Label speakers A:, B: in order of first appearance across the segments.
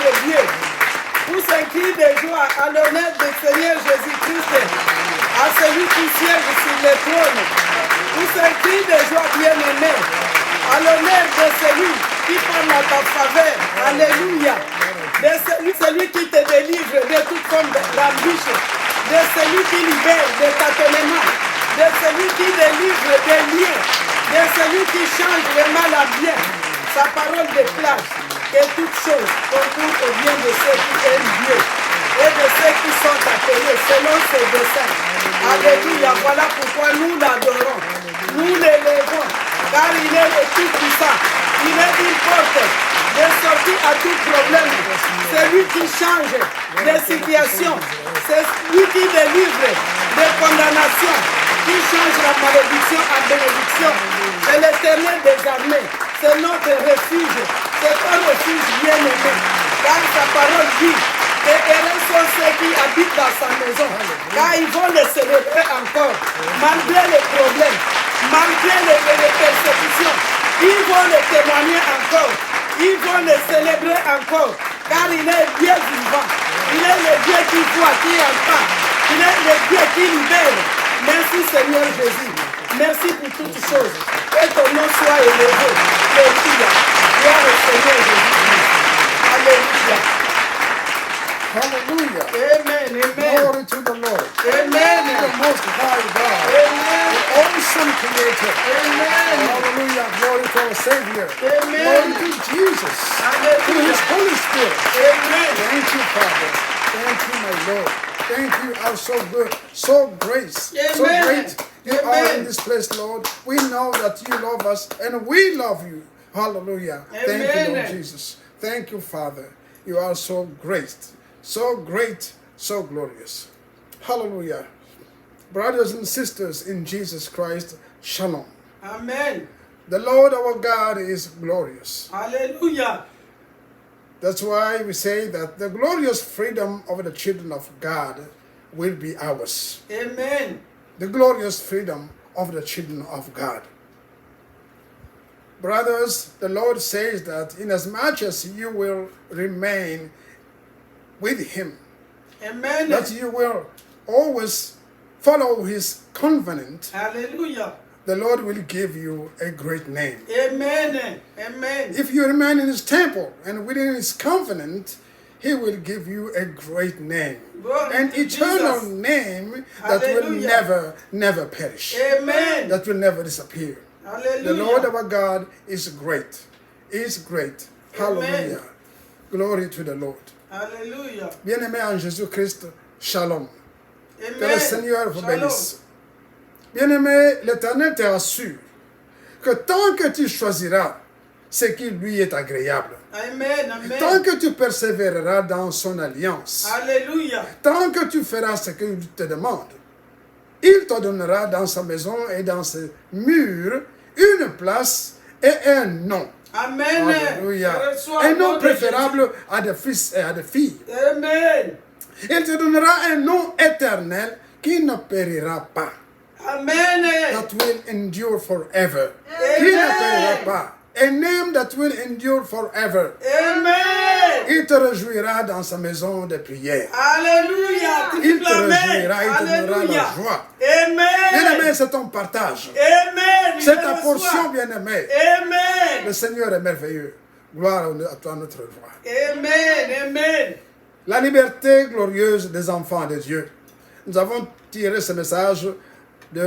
A: de Dieu. Pousse un cri de joie à l'honneur du Seigneur Jésus-Christ, à celui qui siège sur le trône. Pousse un cri de joie bien-aimé, à l'honneur de celui qui parle à ta faveur. Alléluia. De celui qui te délivre de toute forme d'embûche, de celui qui libère de tâtonnement, de celui qui délivre des liens, de celui qui change le mal à bien. Sa parole déclare que toutes choses concourent au bien de ceux qui aiment Dieu et de ceux qui sont appelés selon ses desseins. Alléluia. Voilà pourquoi nous l'adorons, nous l'élevons, car il est le Tout-Puissant. Il est une porte de sortie à tout problème. C'est lui qui change les situations. C'est lui qui délivre des condamnations, qui change la malédiction en bénédiction. C'est l'Éternel des armées. C'est notre refuge. C'est un refuge bien aimé. Car sa parole dit que heureux sont ceux qui habitent dans sa maison. Car ils vont le célébrer encore. Malgré les problèmes, malgré les persécutions, ils vont le témoigner encore. Ils vont le célébrer encore. Car il est Dieu vivant. Il est le Dieu qui voit, qui entend. Il est le Dieu qui libère. Merci Seigneur Jésus. Merci pour toutes choses. Que ton nom soit élevé. Alléluia. Gloire au Seigneur Jésus. Alléluia.
B: Hallelujah.
A: Amen. Amen.
B: Glory to the Lord.
A: Amen.
B: The most high God.
A: Amen.
B: The awesome creator.
A: Amen.
B: Hallelujah. Glory to our Savior.
A: Amen.
B: Glory to Jesus. To
A: Hallelujah.
B: His Holy Spirit.
A: Amen.
B: Thank you, Father. Thank you, my Lord. Thank you, you are so good, so great, so
A: Amen.
B: great. You
A: Amen.
B: are in this place, Lord. We know that you love us and we love you. Hallelujah. Thank you, Lord
A: Amen.
B: Jesus. Thank you, Father. You are so great, so glorious. Hallelujah. Brothers and sisters in Jesus Christ, shalom.
A: Amen.
B: The Lord our God is glorious.
A: Hallelujah.
B: That's why we say that the glorious freedom of the children of God will be ours.
A: Amen.
B: The glorious freedom of the children of God. Brothers, the Lord says that inasmuch as you will remain with Him,
A: Amen.
B: that you will always follow His covenant,
A: Hallelujah.
B: the Lord will give you a great name.
A: Amen. Amen.
B: If you remain in His temple and within His covenant, He will give you a great name.
A: Glory
B: An
A: to
B: eternal
A: Jesus.
B: name that will
A: Hallelujah.
B: never perish.
A: Amen.
B: That will never disappear.
A: Hallelujah.
B: The Lord our God is great. Is great. Hallelujah. Glory to the Lord.
A: Hallelujah.
B: Bien-aimé en Jésus-Christ, shalom. Que le
A: Amen.
B: Seigneur vous
A: Shalom.
B: bénisse. Bien-aimé, l'Éternel te rassure que tant que tu choisiras ce qui lui est agréable,
A: Amen. Amen.
B: tant que tu persévéreras dans son alliance,
A: Alléluia.
B: tant que tu feras ce qu'il te demande, il te donnera dans sa maison et dans ses murs une place et un nom.
A: Amen.
B: Alléluia.
A: Je reçois
B: Un
A: le nom
B: nom
A: de
B: préférable à des fils et à des filles.
A: Jésus. Amen.
B: Il te donnera un nom éternel qui ne périra pas.
A: Amen.
B: That will endure forever. Qui ne périra pas. A name that will endure forever.
A: Amen.
B: Il te réjouira dans sa maison de prière.
A: Alléluia.
B: Il te
A: Triple amen.
B: réjouira, il te donnera la
A: Alléluia.
B: joie. Bien-aimé,
A: Amen.
B: c'est ton partage.
A: Amen.
B: C'est
A: Je
B: ta
A: reçois.
B: portion, bien-aimé.
A: Amen.
B: Le Seigneur est merveilleux. Gloire à toi, notre roi.
A: Amen. Amen.
B: La liberté glorieuse des enfants de Dieu. Nous avons tiré ce message du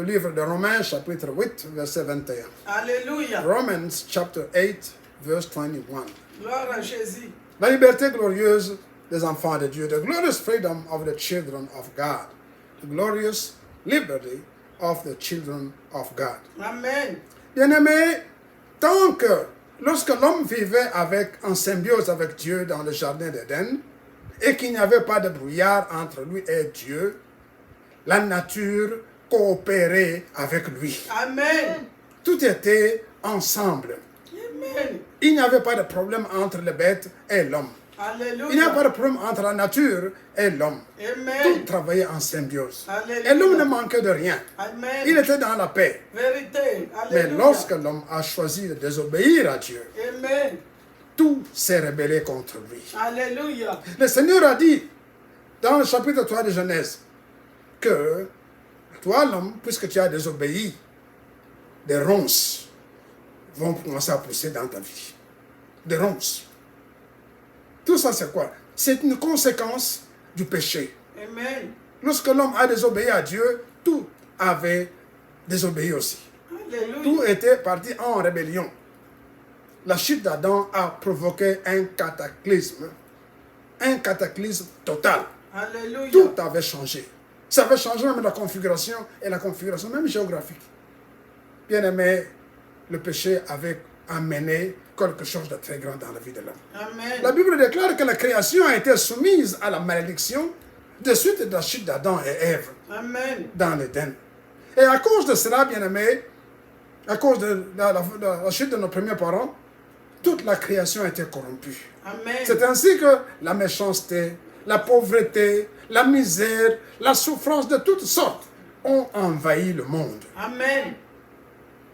B: livre de Romains, chapitre 8, verset 21.
A: Alléluia.
B: Romans, chapter 8, verse 21.
A: Gloire à Jésus.
B: La liberté glorieuse des enfants de Dieu. The glorious freedom of the children of God. The glorious liberty of the children of God.
A: Amen.
B: Bien-aimé, tant que lorsque l'homme vivait en symbiose avec Dieu dans le jardin d'Éden, et qu'il n'y avait pas de brouillard entre lui et Dieu, la nature coopérait avec lui.
A: Amen.
B: Tout était ensemble.
A: Amen.
B: Il n'y avait pas de problème entre les bêtes et l'homme.
A: Alléluia.
B: Il n'y a pas de problème entre la nature et l'homme.
A: Amen.
B: Tout travaillait en symbiose.
A: Alléluia.
B: Et l'homme ne manquait de rien.
A: Amen.
B: Il était dans la paix.
A: Vérité.
B: Mais
A: Alléluia.
B: lorsque l'homme a choisi de désobéir à Dieu,
A: Amen.
B: tout s'est rebellé contre lui.
A: Alléluia.
B: Le Seigneur a dit, dans le chapitre 3 de Genèse, que toi, l'homme, puisque tu as désobéi, des ronces vont commencer à pousser dans ta vie. Des ronces. Tout ça, c'est quoi? C'est une conséquence du péché.
A: Amen.
B: Lorsque l'homme a désobéi à Dieu, tout avait désobéi aussi.
A: Alléluia.
B: Tout était parti en rébellion. La chute d'Adam a provoqué un cataclysme total.
A: Alléluia.
B: Tout avait changé. Ça avait changé même la configuration et la configuration même géographique. Bien aimé, le péché avait amené quelque chose de très grand dans la vie de l'homme.
A: Amen.
B: La Bible déclare que la création a été soumise à la malédiction de suite de la chute d'Adam et Ève
A: Amen.
B: dans l'Éden. Et à cause de cela, bien aimé, à cause de la chute de nos premiers parents, toute la création a été corrompue.
A: Amen.
B: C'est ainsi que la méchanceté, la pauvreté, la misère, la souffrance de toutes sortes ont envahi le monde.
A: Amen.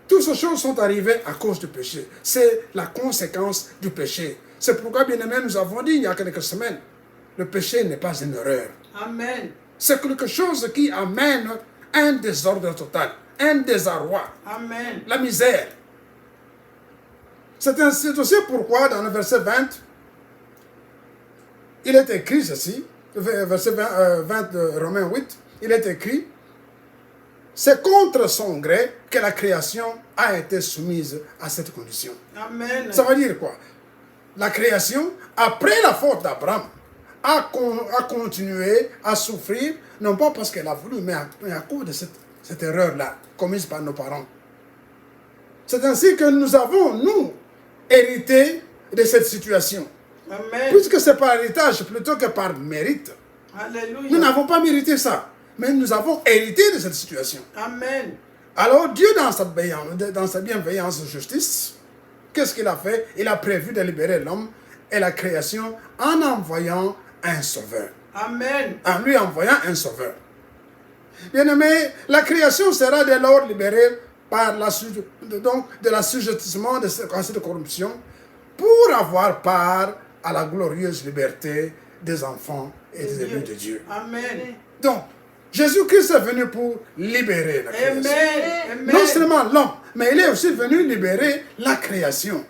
B: Toutes ces choses sont arrivées à cause du péché. C'est la conséquence du péché. C'est pourquoi, bien aimé, nous avons dit il y a quelques semaines, le péché n'est pas une erreur.
A: Amen.
B: C'est quelque chose qui amène un désordre total, un désarroi,
A: Amen.
B: la misère. C'est aussi pourquoi, dans le verset 20, il est écrit ceci, verset 20 de Romains 8, il est écrit, c'est contre son gré que la création a été soumise à cette condition.
A: Amen.
B: Ça veut dire quoi? La création, après la faute d'Abraham, a continué à souffrir, non pas parce qu'elle a voulu, mais à cause de cette erreur-là, commise par nos parents. C'est ainsi que nous avons, nous, hérité de cette situation.
A: Amen.
B: Puisque c'est par héritage plutôt que par mérite.
A: Alléluia.
B: Nous n'avons pas mérité ça, mais nous avons hérité de cette situation.
A: Amen.
B: Alors Dieu, dans sa bienveillance et justice, qu'est-ce qu'il a fait? Il a prévu de libérer l'homme et la création en envoyant un sauveur.
A: Amen.
B: En lui envoyant un sauveur. Bien-aimé, la création sera dès lors libérée par de l'assujettissement de cette corruption pour avoir part à la glorieuse liberté des enfants et des élus de Dieu.
A: Amen.
B: Donc, Jésus-Christ est venu pour libérer la création.
A: Amen. Amen.
B: Non seulement l'homme, mais il est aussi venu libérer la création.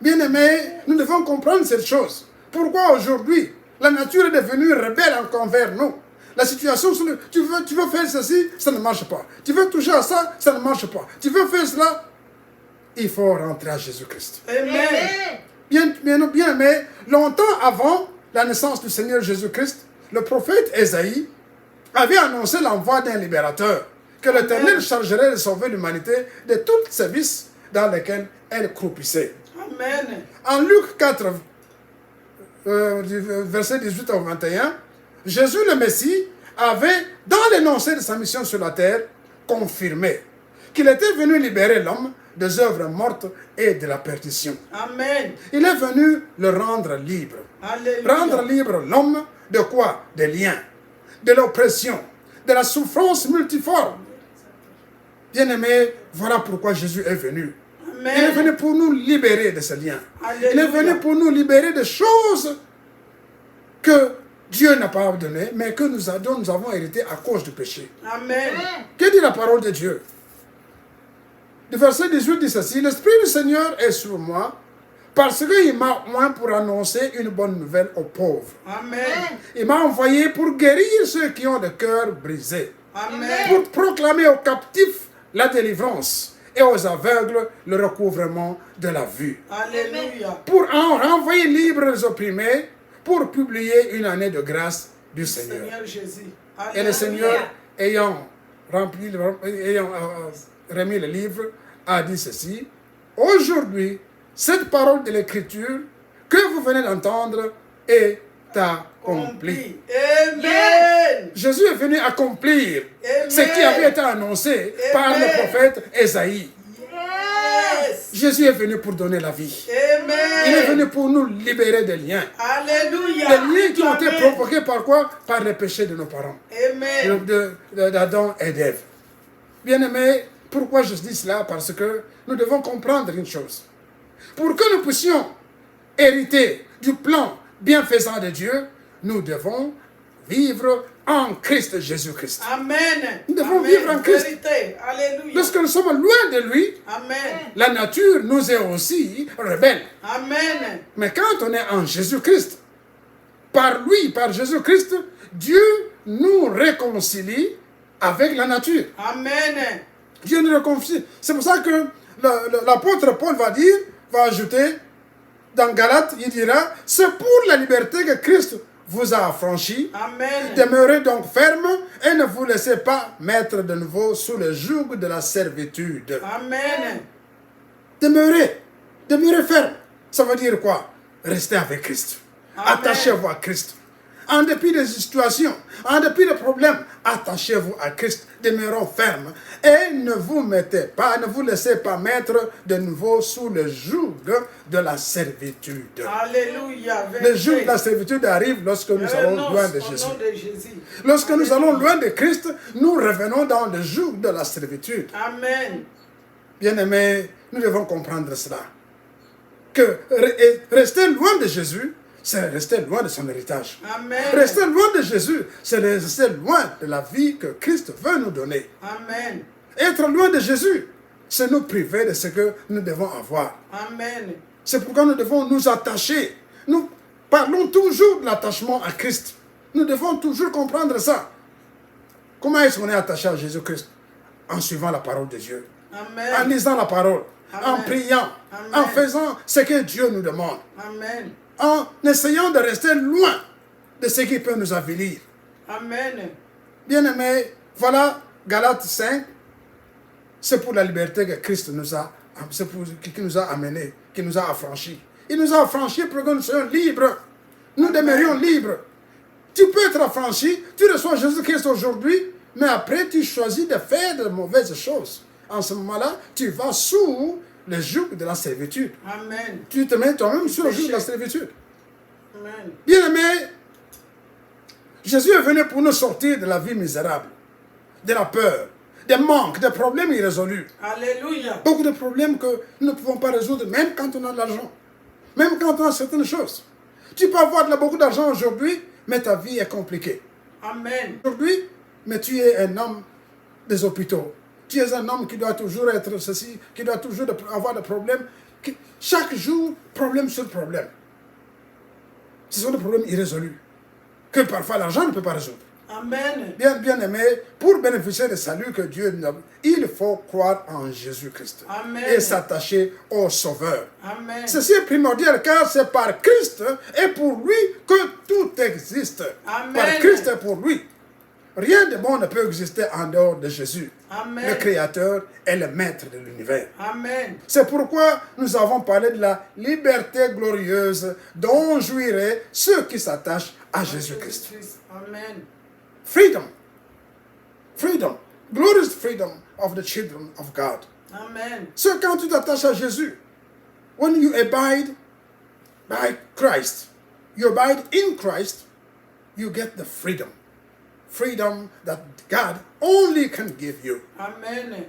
B: Bien-aimés, nous devons comprendre cette chose. Pourquoi aujourd'hui, la nature est devenue rebelle envers nous? La situation, tu veux faire ceci, ça ne marche pas. Tu veux toucher à ça, ça ne marche pas. Tu veux faire cela, il faut rentrer à Jésus-Christ.
A: Amen.
B: Bien aimé, longtemps avant la naissance du Seigneur Jésus-Christ, le prophète Ésaïe avait annoncé l'envoi d'un libérateur, que l'Éternel chargerait de sauver l'humanité de toutes ces vices dans lesquels elle croupissait.
A: Amen.
B: En Luc 4, verset 18 au 21, Jésus le Messie avait, dans l'énoncé de sa mission sur la terre, confirmé qu'il était venu libérer l'homme des œuvres mortes et de la perdition.
A: Amen.
B: Il est venu le rendre libre.
A: Alléluia.
B: Rendre libre l'homme de quoi? Des liens, de l'oppression, de la souffrance multiforme. Bien-aimés, voilà pourquoi Jésus est venu.
A: Amen.
B: Il est venu pour nous libérer de ces liens.
A: Alléluia.
B: Il est venu pour nous libérer de choses que Dieu n'a pas données, mais que nous avons hérité à cause du péché.
A: Amen.
B: Que dit la parole de Dieu? Le verset 18 dit ceci, l'Esprit du Seigneur est sur moi, parce qu'il m'a oint pour annoncer une bonne nouvelle aux pauvres.
A: Amen.
B: Il m'a envoyé pour guérir ceux qui ont le cœur brisé,
A: Amen.
B: pour proclamer aux captifs la délivrance et aux aveugles le recouvrement de la vue,
A: Alléluia.
B: pour en renvoyer libres les opprimés, pour publier une année de grâce du Seigneur.
A: Seigneur Jésus.
B: Et le
A: Alléluia.
B: Seigneur, ayant remis le livre, a dit ceci, aujourd'hui, cette parole de l'Écriture que vous venez d'entendre est accomplie.
A: Amen.
B: Jésus est venu accomplir
A: Amen.
B: ce qui avait été annoncé par le prophète Ésaïe.
A: Yes.
B: Jésus est venu pour donner la vie.
A: Amen.
B: Il est venu pour nous libérer des liens.
A: Alléluia.
B: Des liens qui ont été
A: Amen.
B: provoqués par quoi? Par les péchés de nos parents,
A: Amen.
B: d'Adam et d'Ève. Bien-aimés, pourquoi je dis cela? Parce que nous devons comprendre une chose. Pour que nous puissions hériter du plan bienfaisant de Dieu, nous devons vivre en Christ Jésus-Christ.
A: Amen.
B: Nous devons
A: Amen.
B: vivre en Christ.
A: Vérité. Alléluia.
B: Lorsque nous sommes loin de lui,
A: Amen.
B: la nature nous est aussi rebelle.
A: Amen.
B: Mais quand on est en Jésus-Christ, par lui, par Jésus-Christ, Dieu nous réconcilie avec la nature.
A: Amen.
B: Dieu nous réconcilie. C'est pour ça que l'apôtre Paul va ajouter dans Galates, il dira, c'est pour la liberté que Christ vous a affranchi.
A: Amen.
B: Demeurez donc ferme et ne vous laissez pas mettre de nouveau sous le joug de la servitude.
A: Amen.
B: Demeurez ferme. Ça veut dire quoi? Restez avec Christ.
A: Amen.
B: Attachez-vous à Christ. En dépit des situations, en dépit des problèmes, attachez-vous à Christ, demeurons fermes et ne vous laissez pas mettre de nouveau sous le joug de la servitude.
A: Alléluia.
B: Le joug de la servitude arrive lorsque nous allons loin de Jésus. Lorsque nous allons loin de Christ, nous revenons dans le joug de la servitude.
A: Amen.
B: Bien-aimés, nous devons comprendre cela. Que rester loin de Jésus, c'est rester loin de son héritage.
A: Amen.
B: Rester loin de Jésus, c'est rester loin de la vie que Christ veut nous donner.
A: Amen.
B: Être loin de Jésus, c'est nous priver de ce que nous devons avoir.
A: Amen.
B: C'est pourquoi nous devons nous attacher. Nous parlons toujours de l'attachement à Christ. Nous devons toujours comprendre ça. Comment est-ce qu'on est attaché à Jésus-Christ? En suivant la parole de Dieu.
A: Amen.
B: En lisant la parole.
A: Amen.
B: En priant.
A: Amen.
B: En faisant ce que Dieu nous demande.
A: Amen.
B: En essayant de rester loin de ce qui peut nous avilir.
A: Amen.
B: Bien-aimés, voilà Galates 5. C'est pour la liberté que Christ qui nous a amenés, qui nous a affranchis. Il nous a affranchis pour que nous soyons libres. Nous demeurions libres. Tu peux être affranchi, tu reçois Jésus-Christ aujourd'hui, mais après tu choisis de faire de mauvaises choses. En ce moment-là, tu vas sous le joug de la servitude.
A: Amen.
B: Tu te mets toi-même sur le joug de la servitude.
A: Amen.
B: Bien-aimés, Jésus est venu pour nous sortir de la vie misérable, de la peur, des manques, des problèmes irrésolus.
A: Alléluia.
B: Beaucoup de problèmes que nous ne pouvons pas résoudre, même quand on a de l'argent, même quand on a certaines choses. Tu peux avoir beaucoup d'argent aujourd'hui, mais ta vie est compliquée.
A: Amen.
B: Aujourd'hui, mais tu es un homme des hôpitaux. Tu es un homme qui doit toujours être ceci, qui doit toujours avoir des problèmes. Chaque jour, problème sur problème. Ce sont des problèmes irrésolus que parfois l'argent ne peut pas résoudre.
A: Amen.
B: Bien aimé, pour bénéficier du salut que Dieu nous a, il faut croire en Jésus-Christ.
A: Amen.
B: Et s'attacher au Sauveur.
A: Amen.
B: Ceci est primordial car c'est par Christ et pour lui que tout existe.
A: Amen.
B: Par Christ et pour lui. Rien de bon ne peut exister en dehors de Jésus,
A: Amen.
B: le Créateur et le Maître de l'univers.
A: Amen.
B: C'est pourquoi nous avons parlé de la liberté glorieuse dont jouiraient ceux qui s'attachent à Jésus-Christ.
A: Amen.
B: Freedom. Freedom. Glorious freedom of the children of God.
A: Amen.
B: So quand tu t'attaches à Jésus, when you abide by Christ, you abide in Christ, you get the freedom. Freedom that God only can give you.
A: Amen.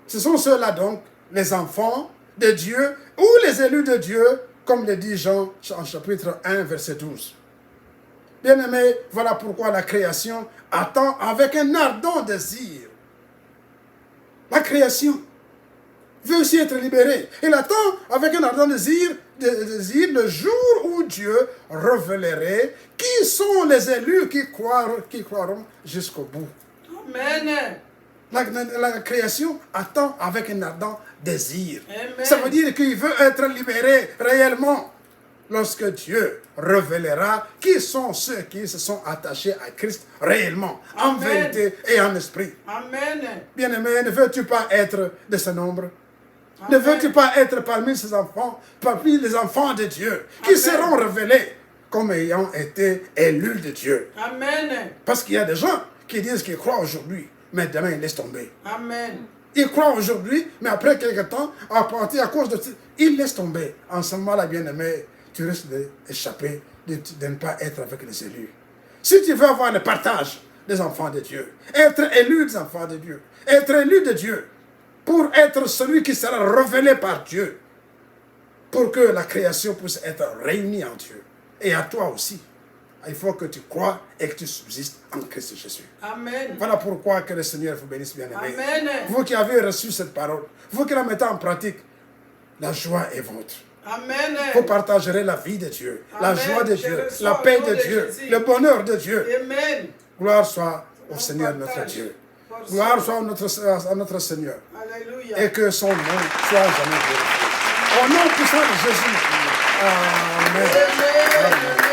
B: Ce sont ceux-là donc, les enfants de Dieu ou les élus de Dieu, comme le dit Jean en chapitre 1, verset 12. Bien-aimés, voilà pourquoi la création attend avec un ardent désir. La création veut aussi être libérée. Elle attend avec un ardent désir le jour où Dieu révélerait qui sont les élus qui croiront jusqu'au bout.
A: Amen.
B: La création attend avec un ardent désir.
A: Amen.
B: Ça veut dire qu'il veut être libéré réellement. Lorsque Dieu révélera qui sont ceux qui se sont attachés à Christ réellement, en
A: Amen.
B: vérité et en esprit.
A: Amen.
B: Bien-aimé, ne veux-tu pas être de ce nombre?
A: Amen.
B: Ne veux-tu pas être parmi ces enfants, parmi les enfants de Dieu, qui
A: Amen.
B: seront révélés comme ayant été élus de Dieu?
A: Amen.
B: Parce qu'il y a des gens qui disent qu'ils croient aujourd'hui, mais demain ils laissent tomber.
A: Amen.
B: Ils croient aujourd'hui, mais après quelque temps, à cause de... Ils laissent tomber. En ce moment-là, bien-aimé, tu risques d'échapper, de ne pas être avec les élus. Si tu veux avoir le partage des enfants de Dieu, être élu des enfants de Dieu, être élu de Dieu, pour être celui qui sera révélé par Dieu, pour que la création puisse être réunie en Dieu. Et à toi aussi. Il faut que tu crois et que tu subsistes en Christ Jésus.
A: Amen.
B: Voilà pourquoi que le Seigneur vous bénisse, bien-aimés.
A: Amen.
B: Vous qui avez reçu cette parole, vous qui la mettez en pratique, la joie est vôtre.
A: Amen.
B: Vous partagerez la vie de Dieu, la
A: Amen.
B: joie de
A: Je
B: Dieu,
A: reçois
B: la paix
A: au nom
B: de
A: de
B: Dieu,
A: Jésus.
B: le bonheur de Dieu.
A: Amen.
B: Gloire soit au
A: On
B: Seigneur notre
A: partage.
B: Dieu.
A: Force.
B: Gloire soit à notre Seigneur.
A: Alléluia.
B: Et que son nom soit jamais glorifié. Au nom puissant de Jésus. Amen.
A: Amen.